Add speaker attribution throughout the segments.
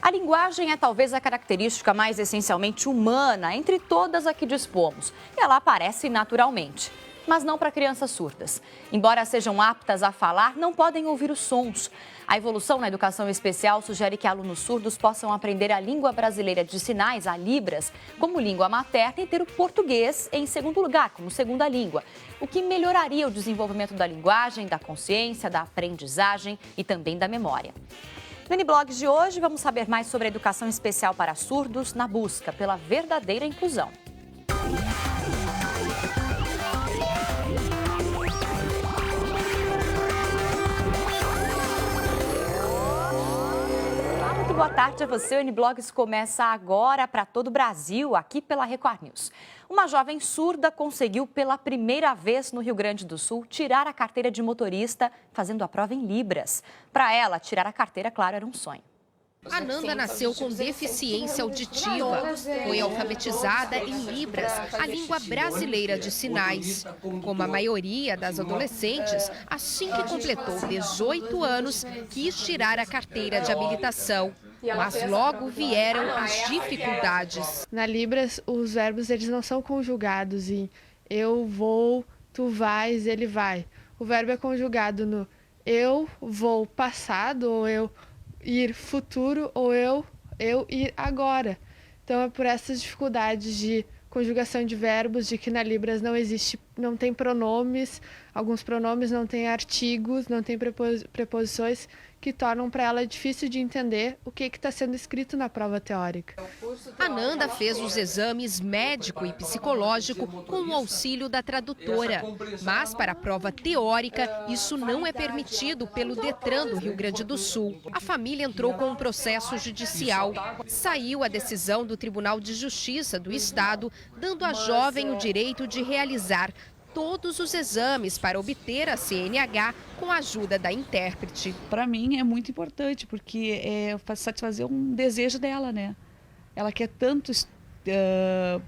Speaker 1: A linguagem é talvez a característica mais essencialmente humana entre todas a que dispomos. E ela aparece naturalmente, mas não para crianças surdas. Embora sejam aptas a falar, não podem ouvir os sons. A evolução na educação especial sugere que alunos surdos possam aprender a língua brasileira de sinais, a Libras, como língua materna e ter o português em segundo lugar, como segunda língua, o que melhoraria o desenvolvimento da linguagem, da consciência, da aprendizagem e também da memória. No Uniblogs de hoje, vamos saber mais sobre a educação especial para surdos na busca pela verdadeira inclusão. Muito boa tarde a você. O Uniblogs começa agora para todo o Brasil, aqui pela Record News. Uma jovem surda conseguiu pela primeira vez no Rio Grande do Sul tirar a carteira de motorista fazendo a prova em Libras. Para ela, tirar a carteira, claro, era um sonho.
Speaker 2: A Nanda nasceu com deficiência auditiva. Foi alfabetizada em Libras, a língua brasileira de sinais. Como a maioria das adolescentes, assim que completou 18 anos, quis tirar a carteira de habilitação. Mas logo vieram as dificuldades.
Speaker 3: Na Libras, os verbos eles não são conjugados em eu vou, tu vais, ele vai. O verbo é conjugado no eu vou passado, ou eu ir futuro, ou eu ir agora. Então é por essas dificuldades de conjugação de verbos, de que na Libras não tem pronomes, alguns pronomes não têm artigos, não tem preposições, que tornam para ela difícil de entender o que está sendo escrito na prova teórica.
Speaker 2: A Nanda fez os exames médico e psicológico com o auxílio da tradutora. Mas para a prova teórica, isso não é permitido pelo Detran do Rio Grande do Sul. A família entrou com um processo judicial. Saiu a decisão do Tribunal de Justiça do Estado, dando à jovem o direito de realizar todos os exames para obter a CNH com a ajuda da intérprete.
Speaker 4: Para mim é muito importante, porque é satisfazer um desejo dela, né? Ela quer tanto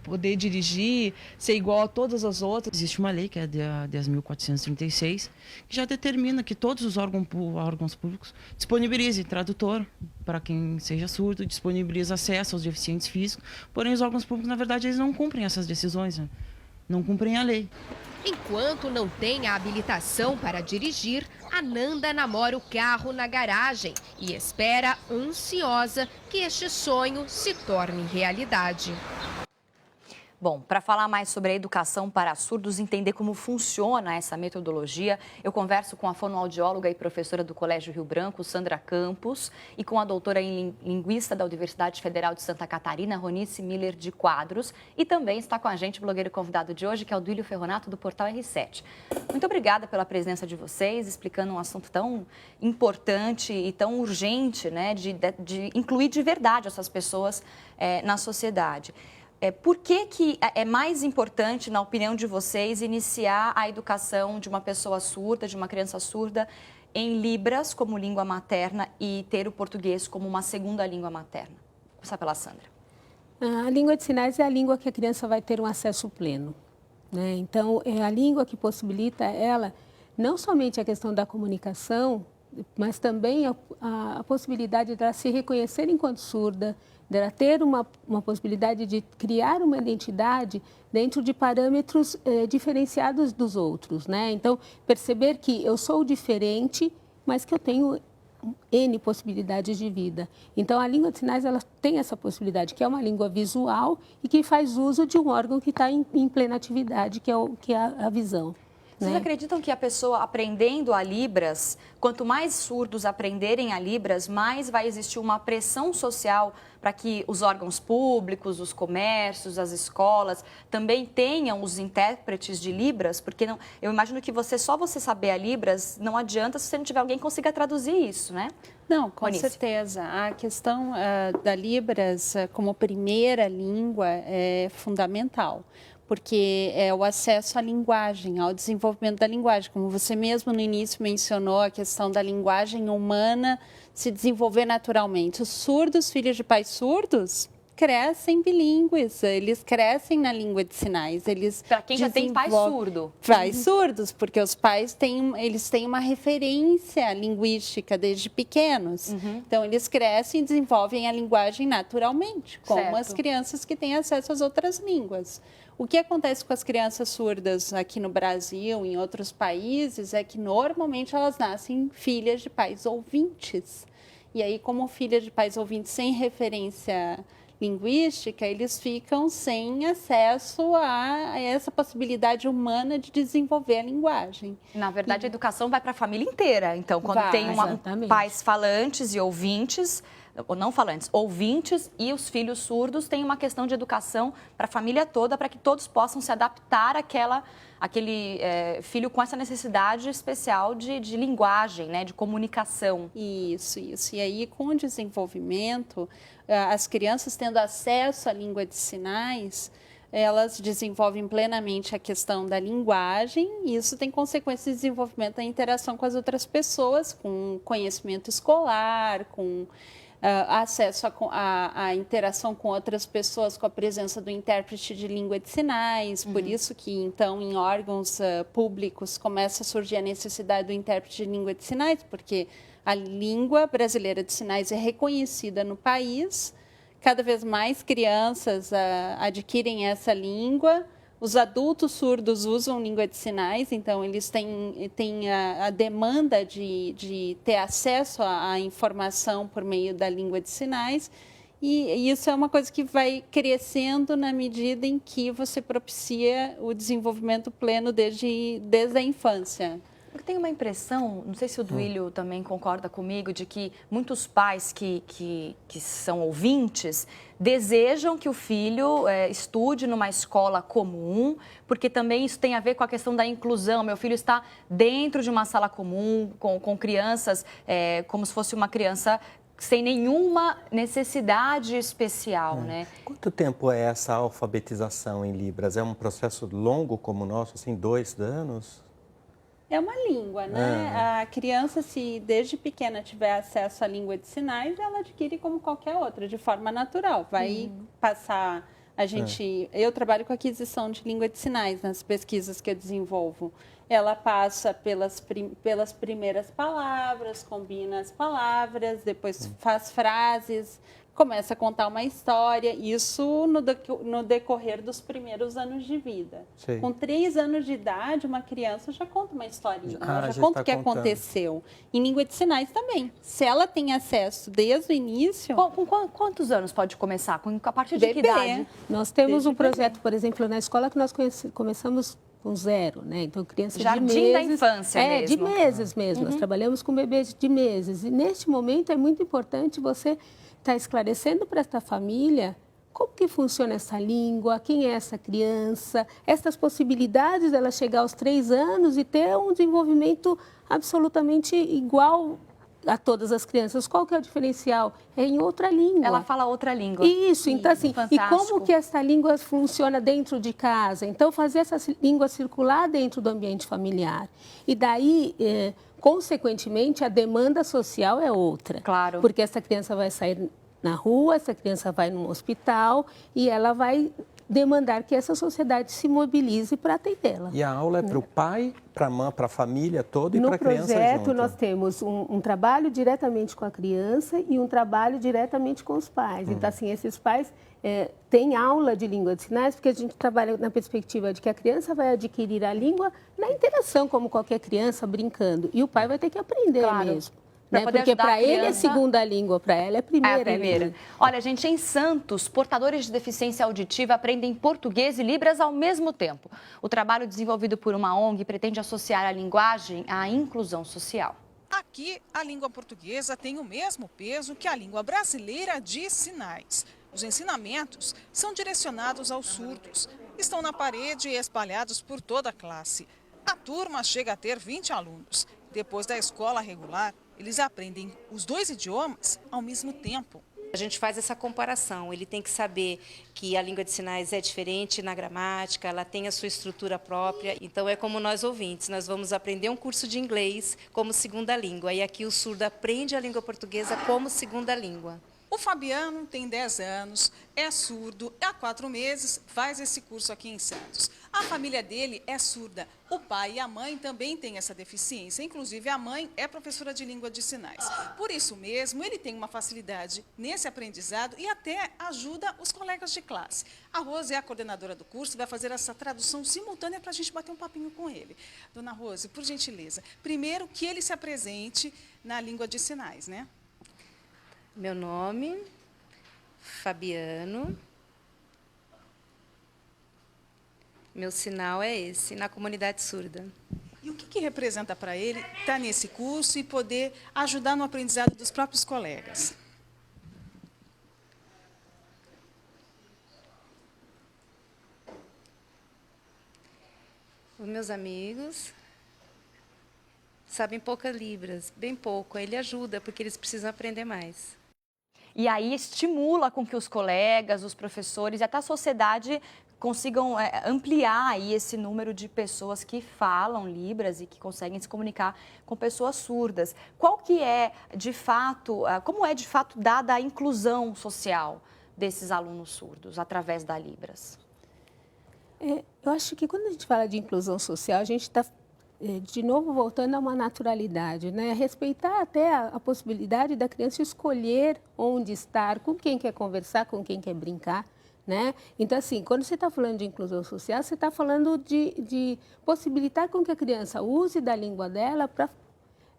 Speaker 4: poder dirigir, ser igual a todas as outras.
Speaker 5: Existe uma lei, que é a 10.436, que já determina que todos os órgãos públicos disponibilizem tradutor para quem seja surdo, disponibiliza acesso aos deficientes físicos, porém os órgãos públicos, na verdade, eles não cumprem essas decisões, né? Não cumprem a lei.
Speaker 2: Enquanto não tem a habilitação para dirigir, a Nanda namora o carro na garagem e espera ansiosa que este sonho se torne realidade.
Speaker 1: Bom, para falar mais sobre a educação para surdos, entender como funciona essa metodologia, eu converso com a fonoaudióloga e professora do Colégio Rio Branco, Sandra Campos, e com a doutora em linguista da Universidade Federal de Santa Catarina, Ronice Miller de Quadros, e também está com a gente o blogueiro convidado de hoje, que é o Duílio Ferronato, do Portal R7. Muito obrigada pela presença de vocês, explicando um assunto tão importante e tão urgente, né, de incluir de verdade essas pessoas na sociedade. Por que é mais importante, na opinião de vocês, iniciar a educação de uma pessoa surda, de uma criança surda, em Libras como língua materna e ter o português como uma segunda língua materna? Vou começar pela Sandra.
Speaker 6: A língua de sinais é a língua que a criança vai ter um acesso pleno, né? Então, é a língua que possibilita ela, não somente a questão da comunicação, mas também a possibilidade de ela se reconhecer enquanto surda, dela ter uma possibilidade de criar uma identidade dentro de parâmetros diferenciados dos outros, né? Então, perceber que eu sou diferente, mas que eu tenho N possibilidades de vida. Então, a língua de sinais ela tem essa possibilidade, que é uma língua visual e que faz uso de um órgão que está em plena atividade, que é a visão.
Speaker 1: Vocês acreditam que a pessoa aprendendo a Libras, quanto mais surdos aprenderem a Libras, mais vai existir uma pressão social para que os órgãos públicos, os comércios, as escolas também tenham os intérpretes de Libras? Porque não, eu imagino que só você saber a Libras não adianta se você não tiver alguém que consiga traduzir isso, né?
Speaker 7: Não, com
Speaker 1: Ronice.
Speaker 7: certeza. A questão da Libras como primeira língua é fundamental, porque é o acesso à linguagem, ao desenvolvimento da linguagem. Como você mesmo no início mencionou, a questão da linguagem humana se desenvolver naturalmente. Os surdos, filhos de pais surdos, crescem bilíngues, eles crescem na língua de sinais.
Speaker 1: Para quem já tem pai surdo.
Speaker 7: Pais surdos, porque os pais eles têm uma referência linguística desde pequenos. Então, eles crescem e desenvolvem a linguagem naturalmente, como as crianças que têm acesso às outras línguas. O que acontece com as crianças surdas aqui no Brasil, em outros países, é que normalmente elas nascem filhas de pais ouvintes. E aí, como filhas de pais ouvintes sem referência linguística, eles ficam sem acesso a essa possibilidade humana de desenvolver a linguagem.
Speaker 1: Na verdade, a educação vai para a família inteira. Então, quando tem pais falantes e ouvintes, ou não falantes, ouvintes e os filhos surdos, tem uma questão de educação para a família toda, para que todos possam se adaptar àquele filho com essa necessidade especial de linguagem, né, de comunicação.
Speaker 7: Isso. E aí, com o desenvolvimento, as crianças tendo acesso à língua de sinais, elas desenvolvem plenamente a questão da linguagem, e isso tem consequências de desenvolvimento da interação com as outras pessoas, com conhecimento escolar, com acesso à interação com outras pessoas, com a presença do intérprete de língua de sinais. Por isso que, então, em órgãos públicos começa a surgir a necessidade do intérprete de língua de sinais, porque a língua brasileira de sinais é reconhecida no país, cada vez mais crianças adquirem essa língua. Os adultos surdos usam língua de sinais, então eles têm a demanda de ter acesso à informação por meio da língua de sinais. E isso é uma coisa que vai crescendo na medida em que você propicia o desenvolvimento pleno desde a infância.
Speaker 1: Eu tenho uma impressão, não sei se o Duílio também concorda comigo, de que muitos pais que são ouvintes desejam que o filho estude numa escola comum, porque também isso tem a ver com a questão da inclusão. Meu filho está dentro de uma sala comum, com crianças, como se fosse uma criança sem nenhuma necessidade especial, né?
Speaker 8: Quanto tempo é essa alfabetização em Libras? É um processo longo como o nosso, assim, 2 anos?
Speaker 7: É uma língua, né? A criança, se desde pequena tiver acesso à língua de sinais, ela adquire como qualquer outra, de forma natural. Vai passar... Eu trabalho com aquisição de língua de sinais nas pesquisas que eu desenvolvo. Ela passa pelas primeiras palavras, combina as palavras, depois faz frases, começa a contar uma história, isso no decorrer dos primeiros anos de vida.
Speaker 8: Sim.
Speaker 7: Com 3 anos de idade, uma criança já conta uma historinha, já conta o que aconteceu. Em língua de sinais também. Se ela tem acesso desde o início...
Speaker 1: Com quantos anos pode começar? A partir de que idade?
Speaker 6: Nós temos um projeto, por exemplo, na escola que nós começamos com 0, né? Então, criança de meses...
Speaker 1: Jardim da infância mesmo.
Speaker 6: De meses mesmo. Nós trabalhamos com bebês de meses. E, neste momento, é muito importante você estar esclarecendo para esta família como que funciona essa língua, quem é essa criança, essas possibilidades dela chegar aos 3 anos e ter um desenvolvimento absolutamente igual a todas as crianças. Qual que é o diferencial? É em outra língua.
Speaker 1: Ela fala outra língua.
Speaker 6: Isso, então assim,
Speaker 1: fantástico.
Speaker 6: E como que essa língua funciona dentro de casa? Então, fazer essa língua circular dentro do ambiente familiar. E daí, consequentemente, a demanda social é outra.
Speaker 1: Claro.
Speaker 6: Porque essa criança vai sair na rua, essa criança vai num hospital e ela vai demandar que essa sociedade se mobilize para atendê-la.
Speaker 8: E a aula é para o pai, para a mãe, para a família toda e para a criança junto?
Speaker 6: No projeto, nós temos um trabalho diretamente com a criança e um trabalho diretamente com os pais. Então, assim, esses pais têm aula de língua de sinais, porque a gente trabalha na perspectiva de que a criança vai adquirir a língua na interação, como qualquer criança, brincando. E o pai vai ter que aprender mesmo. Né? Porque para ele é segunda língua, para ela é a primeira língua.
Speaker 1: Olha, gente, em Santos, portadores de deficiência auditiva aprendem português e Libras ao mesmo tempo. O trabalho desenvolvido por uma ONG pretende associar a linguagem à inclusão social.
Speaker 9: Aqui, a língua portuguesa tem o mesmo peso que a língua brasileira de sinais. Os ensinamentos são direcionados aos surdos. Estão na parede e espalhados por toda a classe. A turma chega a ter 20 alunos. Depois da escola regular, eles aprendem os 2 idiomas ao mesmo tempo.
Speaker 10: A gente faz essa comparação, ele tem que saber que a língua de sinais é diferente na gramática, ela tem a sua estrutura própria, então é como nós ouvintes, nós vamos aprender um curso de inglês como segunda língua, e aqui o surdo aprende a língua portuguesa como segunda língua.
Speaker 9: O Fabiano tem 10 anos, é surdo, há 4 meses faz esse curso aqui em Santos. A família dele é surda. O pai e a mãe também têm essa deficiência. Inclusive, a mãe é professora de língua de sinais. Por isso mesmo, ele tem uma facilidade nesse aprendizado e até ajuda os colegas de classe. A Rose é a coordenadora do curso e vai fazer essa tradução simultânea para a gente bater um papinho com ele. Dona Rose, por gentileza, primeiro que ele se apresente na língua de sinais, né?
Speaker 10: Meu nome, Fabiano. Meu sinal é esse, na comunidade surda.
Speaker 9: E o que representa para ele estar nesse curso e poder ajudar no aprendizado dos próprios colegas?
Speaker 10: Os meus amigos sabem poucas libras, bem pouco. Ele ajuda, porque eles precisam aprender mais.
Speaker 1: E aí estimula com que os colegas, os professores e até a sociedade consigam ampliar aí esse número de pessoas que falam Libras e que conseguem se comunicar com pessoas surdas. Qual que é, de fato, como é de fato dada a inclusão social desses alunos surdos através da Libras?
Speaker 6: Eu acho que quando a gente fala de inclusão social, a gente está, de novo, voltando a uma naturalidade, né? Respeitar até a possibilidade da criança escolher onde estar, com quem quer conversar, com quem quer brincar. Né? Então, assim, quando você está falando de inclusão social, você está falando de possibilitar com que a criança use da língua dela para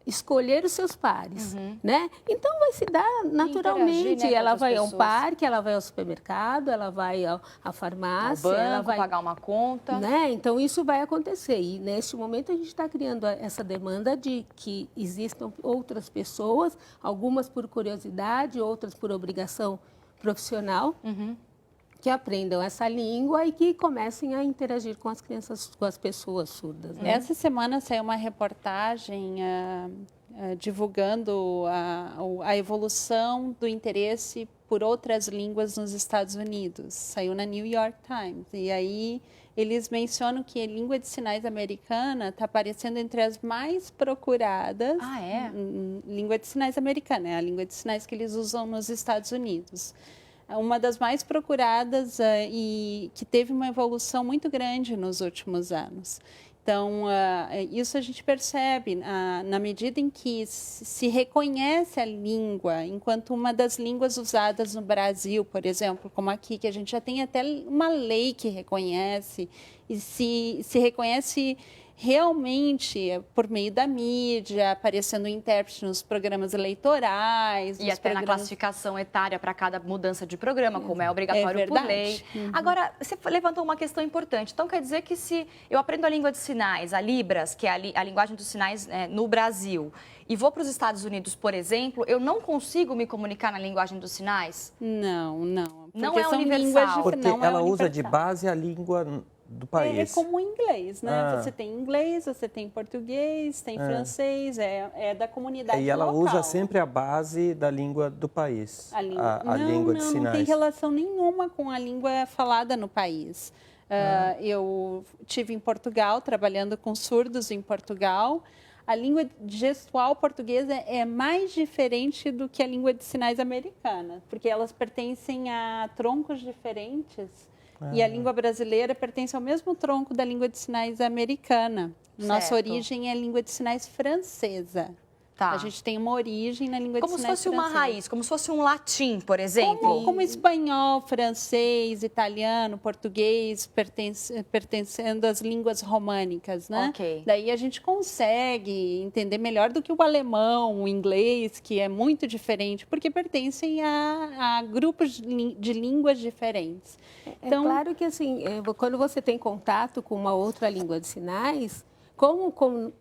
Speaker 6: escolher os seus pares, né? Então, vai se dar naturalmente.
Speaker 1: Né,
Speaker 6: ela vai
Speaker 1: pessoas.
Speaker 6: a um parque, ela vai ao supermercado, ela vai à farmácia,
Speaker 1: ao banco,
Speaker 6: ela vai
Speaker 1: pagar uma conta.
Speaker 6: Né? Então, isso vai acontecer. E, neste momento, a gente está criando essa demanda de que existam outras pessoas, algumas por curiosidade, outras por obrigação profissional, que aprendam essa língua e que comecem a interagir com as crianças, com as pessoas surdas. Né?
Speaker 7: Essa semana saiu uma reportagem divulgando a evolução do interesse por outras línguas nos Estados Unidos. Saiu na New York Times. E aí eles mencionam que a língua de sinais americana está aparecendo entre as mais procuradas.
Speaker 1: Ah, é?
Speaker 7: Língua de sinais americana, é a língua de sinais que eles usam nos Estados Unidos. Uma das mais procuradas e que teve uma evolução muito grande nos últimos anos. Então, isso a gente percebe na medida em que se reconhece a língua enquanto uma das línguas usadas no Brasil, por exemplo, como aqui, que a gente já tem até uma lei que reconhece, e se reconhece realmente por meio da mídia, aparecendo intérprete nos programas eleitorais.
Speaker 1: E até na classificação etária para cada mudança de programa, como é obrigatório por lei. Agora, você levantou uma questão importante. Então, quer dizer que se eu aprendo a língua de sinais, a Libras, que é a linguagem dos sinais no Brasil, e vou para os Estados Unidos, por exemplo, eu não consigo me comunicar na linguagem dos sinais?
Speaker 7: Não.
Speaker 1: Não é universal.
Speaker 8: Porque ela usa de base a língua do país.
Speaker 7: É como o inglês, né? Você tem inglês, você tem português, tem francês, é da comunidade local.
Speaker 8: E ela usa sempre a base da língua do país, a língua de sinais.
Speaker 7: Não tem relação nenhuma com a língua falada no país. Eu tive em Portugal, trabalhando com surdos em Portugal. A língua gestual portuguesa é mais diferente do que a língua de sinais americana, porque elas pertencem a troncos diferentes. E a língua brasileira pertence ao mesmo tronco da língua de sinais americana. Nossa origem é a língua de sinais francesa.
Speaker 1: Tá.
Speaker 7: A gente tem uma origem na língua de sinais francesa.
Speaker 1: Como se fosse uma raiz, como se fosse um latim, por exemplo.
Speaker 7: Como espanhol, francês, italiano, português, pertencendo às línguas românicas, né?
Speaker 1: Ok.
Speaker 7: Daí a gente consegue entender melhor do que o alemão, o inglês, que é muito diferente, porque pertencem a grupos de línguas diferentes.
Speaker 6: Então, claro que, assim, quando você tem contato com uma outra língua de sinais, quando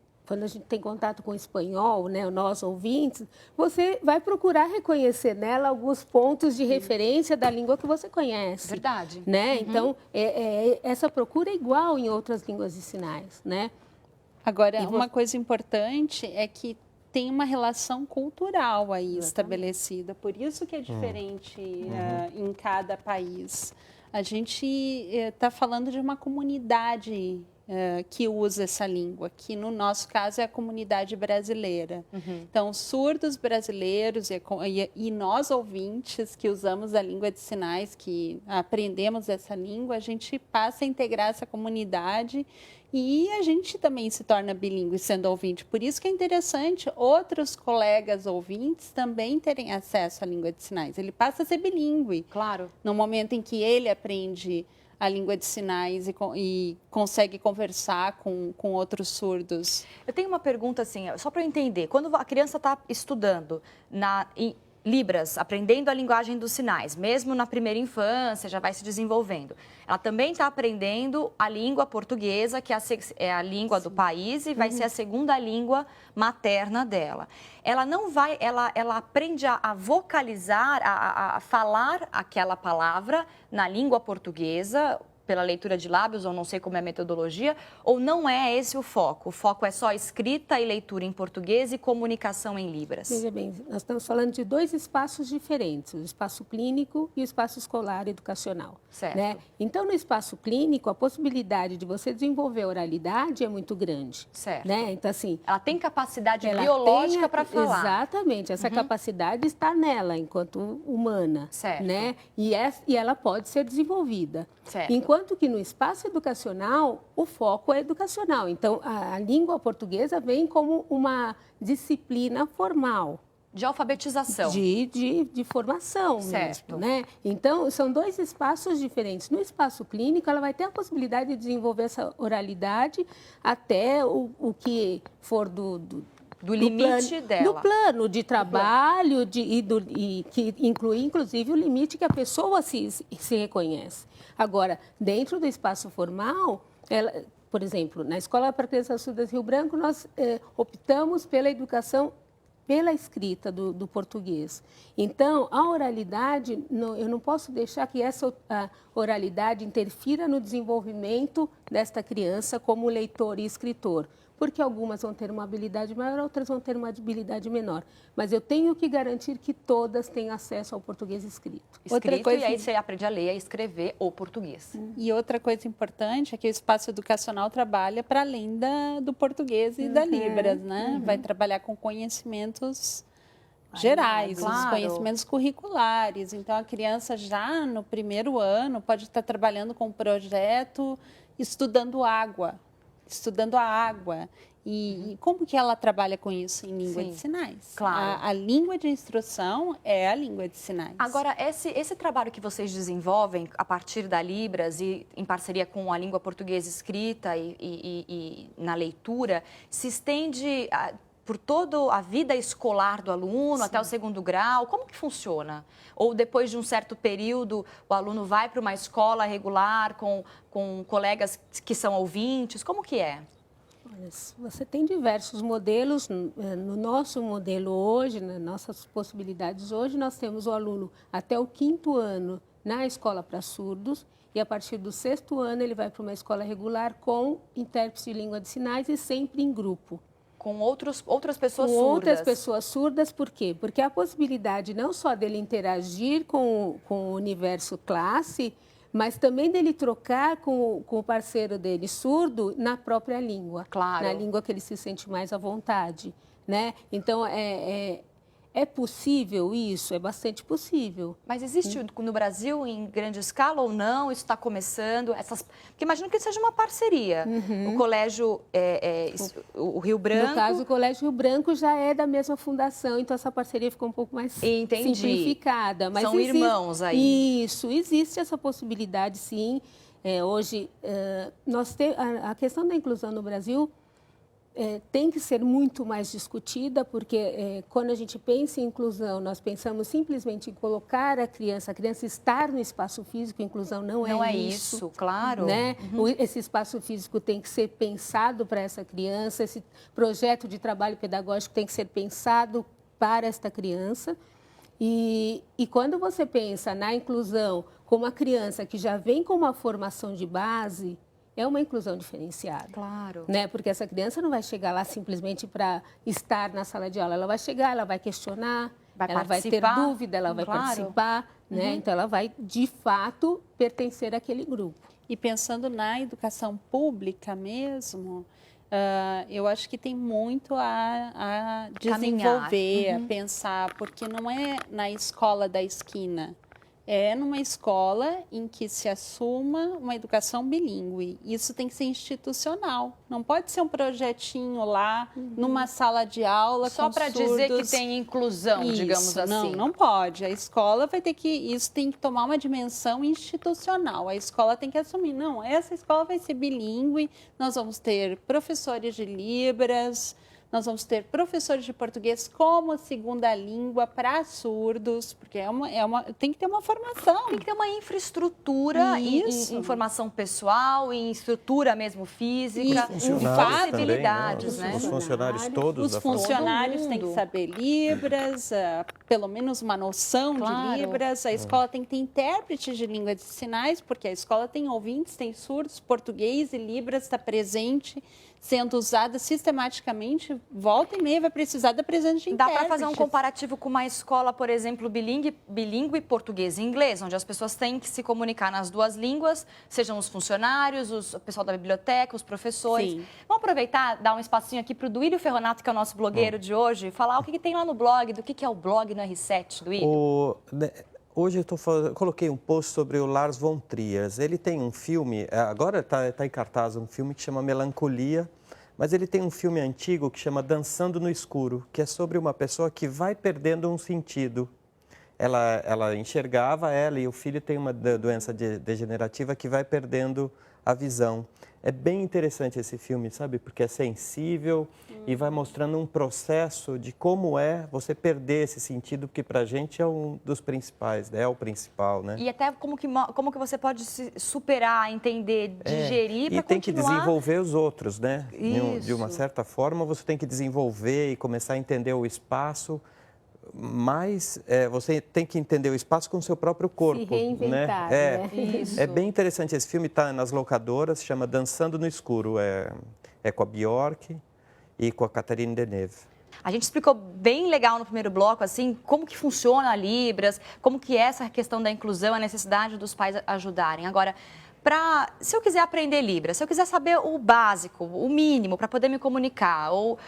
Speaker 6: a gente tem contato com o espanhol, né, nós ouvintes, você vai procurar reconhecer nela alguns pontos de referência da língua que você conhece.
Speaker 1: Verdade.
Speaker 6: Né? Então, essa procura é igual em outras línguas de sinais, né?
Speaker 7: Agora, uma coisa importante é que tem uma relação cultural aí estabelecida, por isso que é diferente em cada país. A gente está falando de uma comunidade que usa essa língua, que no nosso caso é a comunidade brasileira. Então, surdos brasileiros e nós ouvintes que usamos a língua de sinais, que aprendemos essa língua, a gente passa a integrar essa comunidade e a gente também se torna bilíngue sendo ouvinte. Por isso que é interessante outros colegas ouvintes também terem acesso à língua de sinais. Ele passa a ser bilíngue.
Speaker 1: Claro.
Speaker 7: No momento em que ele aprende a língua de sinais e consegue conversar com outros surdos.
Speaker 1: Eu tenho uma pergunta assim, só para eu entender. Quando a criança está estudando em Libras, aprendendo a linguagem dos sinais, mesmo na primeira infância, já vai se desenvolvendo. Ela também está aprendendo a língua portuguesa, que é a língua do país e vai ser a segunda língua materna dela. Ela não vai, ela aprende a vocalizar, a falar aquela palavra na língua portuguesa, pela leitura de lábios, ou não sei como é a metodologia, ou não é esse o foco? O foco é só escrita e leitura em português e comunicação em Libras?
Speaker 6: Veja bem, nós estamos falando de dois espaços diferentes, o espaço clínico e o espaço escolar educacional.
Speaker 1: Certo.
Speaker 6: Né? Então, no espaço clínico, a possibilidade de você desenvolver a oralidade é muito grande.
Speaker 1: Certo.
Speaker 6: Né? Então, assim,
Speaker 1: ela tem capacidade biológica para falar.
Speaker 6: Exatamente, essa capacidade está nela enquanto humana.
Speaker 1: Certo.
Speaker 6: Né? E ela pode ser desenvolvida.
Speaker 1: Certo.
Speaker 6: Enquanto que no espaço educacional, o foco é educacional. Então, a língua portuguesa vem como uma disciplina formal.
Speaker 1: De alfabetização.
Speaker 6: De formação
Speaker 1: certo.
Speaker 6: mesmo, né? Então, são dois espaços diferentes. No espaço clínico, ela vai ter a possibilidade de desenvolver essa oralidade até o que for do
Speaker 1: limite dela.
Speaker 6: Do plano de trabalho e que inclui, inclusive, o limite que a pessoa se reconhece. Agora, dentro do espaço formal, por exemplo, na Escola para Crianças Surdas Rio Branco, nós optamos pela educação pela escrita do português. Então, a oralidade, eu não posso deixar que essa oralidade interfira no desenvolvimento desta criança como leitor e escritor, porque algumas vão ter uma habilidade maior, outras vão ter uma habilidade menor. Mas eu tenho que garantir que todas tenham acesso ao português escrito.
Speaker 1: Outra coisa, e aí você aprende a ler e a escrever o português.
Speaker 7: E outra coisa importante é que o espaço educacional trabalha para além do português e da Libras, né? Vai trabalhar com conhecimentos gerais,
Speaker 1: claro.
Speaker 7: Os conhecimentos curriculares. Então, a criança já no primeiro ano pode estar trabalhando com um projeto estudando água. Estudando a água. E como que ela trabalha com isso em língua de sinais?
Speaker 1: Claro.
Speaker 7: A língua de instrução é a língua de sinais.
Speaker 1: Agora, esse trabalho que vocês desenvolvem a partir da Libras e em parceria com a língua portuguesa escrita e na leitura, se estende por toda a vida escolar do aluno, até o segundo grau? Como que funciona? Ou depois de um certo período, o aluno vai para uma escola regular com colegas que são ouvintes? Como que é?
Speaker 6: Você tem diversos modelos. No nosso modelo hoje, nas nossas possibilidades hoje, nós temos o aluno até o 5º ano na escola para surdos e a partir do 6º ano ele vai para uma escola regular com intérprete de língua de sinais e sempre em grupo.
Speaker 1: Com outras pessoas
Speaker 6: surdas.
Speaker 1: Outras
Speaker 6: pessoas surdas, por quê? Porque a possibilidade não só dele interagir com o universo classe, mas também dele trocar com o parceiro dele surdo na própria língua.
Speaker 1: Claro.
Speaker 6: Na língua que ele se sente mais à vontade, né? Então, é possível isso? É bastante possível.
Speaker 1: Mas existe no Brasil em grande escala ou não? Isso está começando? Porque imagino que seja uma parceria. O colégio, o Rio Branco...
Speaker 6: No caso, o Colégio Rio Branco já é da mesma fundação, então essa parceria ficou um pouco mais simplificada. Mas
Speaker 1: são irmãos aí.
Speaker 6: Isso, existe essa possibilidade, sim. Hoje, a questão da inclusão no Brasil... tem que ser muito mais discutida, porque quando a gente pensa em inclusão, nós pensamos simplesmente em colocar a criança estar no espaço físico. Inclusão não é isso,
Speaker 1: claro.
Speaker 6: Né? Esse espaço físico tem que ser pensado para essa criança, esse projeto de trabalho pedagógico tem que ser pensado para esta criança. E quando você pensa na inclusão com uma criança que já vem com uma formação de base, é uma inclusão diferenciada.
Speaker 1: Claro.
Speaker 6: Né? Porque essa criança não vai chegar lá simplesmente para estar na sala de aula. Ela vai chegar, ela vai questionar, ela vai ter dúvida, ela vai participar. Né? Então, ela vai, de fato, pertencer àquele grupo.
Speaker 7: E pensando na educação pública mesmo, eu acho que tem muito a desenvolver, a pensar, porque não é na escola da esquina. É numa escola em que se assuma uma educação bilíngue. Isso tem que ser institucional. Não pode ser um projetinho lá, numa sala de aula
Speaker 1: só para dizer que tem inclusão, digamos assim.
Speaker 7: Não pode. A escola vai ter que... Isso tem que tomar uma dimensão institucional. A escola tem que assumir. Não, essa escola vai ser bilíngue, nós vamos ter professores de Libras... Nós vamos ter professores de português como segunda língua para surdos, porque tem que ter uma formação.
Speaker 1: Tem que ter uma infraestrutura em informação pessoal, em estrutura mesmo física,
Speaker 8: possibilidades, né? Os funcionários todos.
Speaker 7: Os funcionários têm que saber Libras, pelo menos uma noção de Libras. A escola tem que ter intérpretes de língua de sinais, porque a escola tem ouvintes, tem surdos, português e Libras está presente, sendo usada sistematicamente, volta e meia vai precisar da presença de intérpretes.
Speaker 1: Dá para fazer um comparativo com uma escola, por exemplo, bilíngue português e inglês, onde as pessoas têm que se comunicar nas duas línguas, sejam os funcionários, o pessoal da biblioteca, os professores. Sim. Vamos aproveitar, dar um espacinho aqui para o Duílio Ferronato, que é o nosso blogueiro de hoje, falar o que tem lá no blog, do que é o blog no R7, Duílio.
Speaker 8: Hoje coloquei um post sobre o Lars von Trier. Ele tem um filme, agora está em cartaz um filme que chama Melancolia, mas ele tem um filme antigo que chama Dançando no Escuro, que é sobre uma pessoa que vai perdendo um sentido. Ela enxergava, ela e o filho têm uma doença degenerativa que vai perdendo a visão. É bem interessante esse filme, sabe? Porque é sensível e vai mostrando um processo de como é você perder esse sentido, que pra gente é um dos principais, né? É o principal, né?
Speaker 1: E até como que você pode se superar, entender, digerir para continuar...
Speaker 8: E tem que desenvolver os outros, né? Isso. De uma certa forma, você tem que desenvolver e começar a entender o espaço, mas você tem que entender o espaço com o seu próprio corpo. Se
Speaker 6: reinventar,
Speaker 8: né? É bem interessante. Esse filme está nas locadoras, se chama Dançando no Escuro. É com a Bjork e com a Catherine Deneuve.
Speaker 1: A gente explicou bem legal no primeiro bloco, assim, como que funciona a Libras, como que é essa questão da inclusão, a necessidade dos pais ajudarem. Agora, se eu quiser aprender Libras, se eu quiser saber o básico, o mínimo para poder me comunicar, ou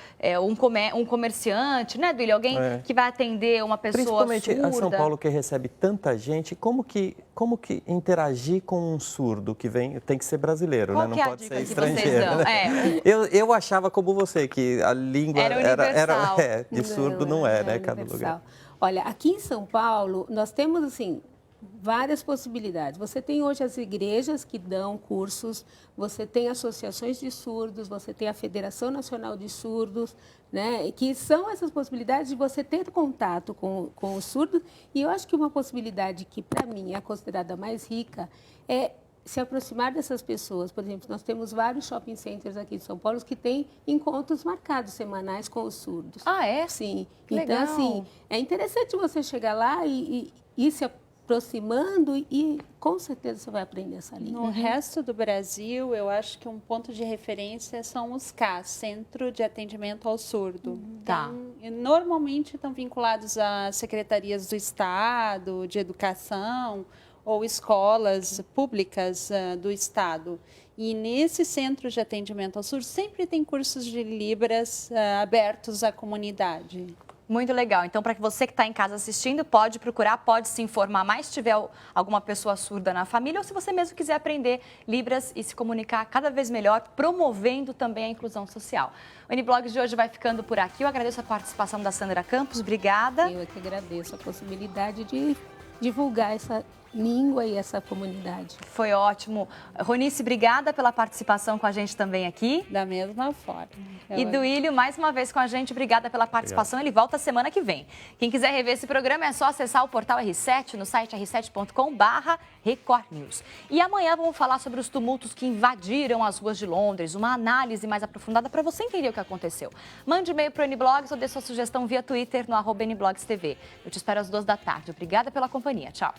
Speaker 1: um comerciante, né, Duílio? Alguém que vai atender uma pessoa
Speaker 8: Principalmente
Speaker 1: surda.
Speaker 8: A São Paulo, que recebe tanta gente, como que interagir com um surdo que vem, tem que ser brasileiro,
Speaker 1: Qual
Speaker 8: né? Não
Speaker 1: que
Speaker 8: pode ser estrangeiro.
Speaker 1: Né?
Speaker 8: Eu achava como você, que a língua
Speaker 1: era
Speaker 8: de surdo não é, né? Cada lugar.
Speaker 6: Olha, aqui em São Paulo, nós temos, assim, várias possibilidades. Você tem hoje as igrejas que dão cursos, você tem associações de surdos, você tem a Federação Nacional de Surdos, né? Que são essas possibilidades de você ter contato com os surdos. E eu acho que uma possibilidade que, para mim, é considerada mais rica é se aproximar dessas pessoas. Por exemplo, nós temos vários shopping centers aqui de São Paulo que têm encontros marcados semanais com os surdos.
Speaker 1: Ah, é?
Speaker 6: Sim.
Speaker 1: Legal.
Speaker 6: Então, assim, é interessante você chegar lá e se aproximando e com certeza você vai aprender essa língua.
Speaker 7: No resto do Brasil, eu acho que um ponto de referência são os CAS, Centro de Atendimento ao Surdo. Normalmente estão vinculados a secretarias do Estado, de educação ou escolas públicas do Estado. E nesse centro de atendimento ao surdo sempre tem cursos de Libras abertos à comunidade.
Speaker 1: Muito legal. Então, para que você que está em casa assistindo, pode procurar, pode se informar mais se tiver alguma pessoa surda na família ou se você mesmo quiser aprender Libras e se comunicar cada vez melhor, promovendo também a inclusão social. O Uniblogs de hoje vai ficando por aqui. Eu agradeço a participação da Sandra Campos. Obrigada.
Speaker 6: Eu é que agradeço a possibilidade de divulgar essa língua e essa comunidade.
Speaker 1: Foi ótimo. Ronice, obrigada pela participação com a gente também aqui.
Speaker 7: Da mesma forma.
Speaker 1: E Duílio, mais uma vez com a gente, obrigada pela participação. Ele volta semana que vem. Quem quiser rever esse programa é só acessar o portal R7 no site r7.com/Record News. E amanhã vamos falar sobre os tumultos que invadiram as ruas de Londres, uma análise mais aprofundada para você entender o que aconteceu. Mande e-mail para o Uniblogs ou dê sua sugestão via Twitter no @NBlogsTV. Eu te espero às 2 da tarde. Obrigada pela companhia. Tchau.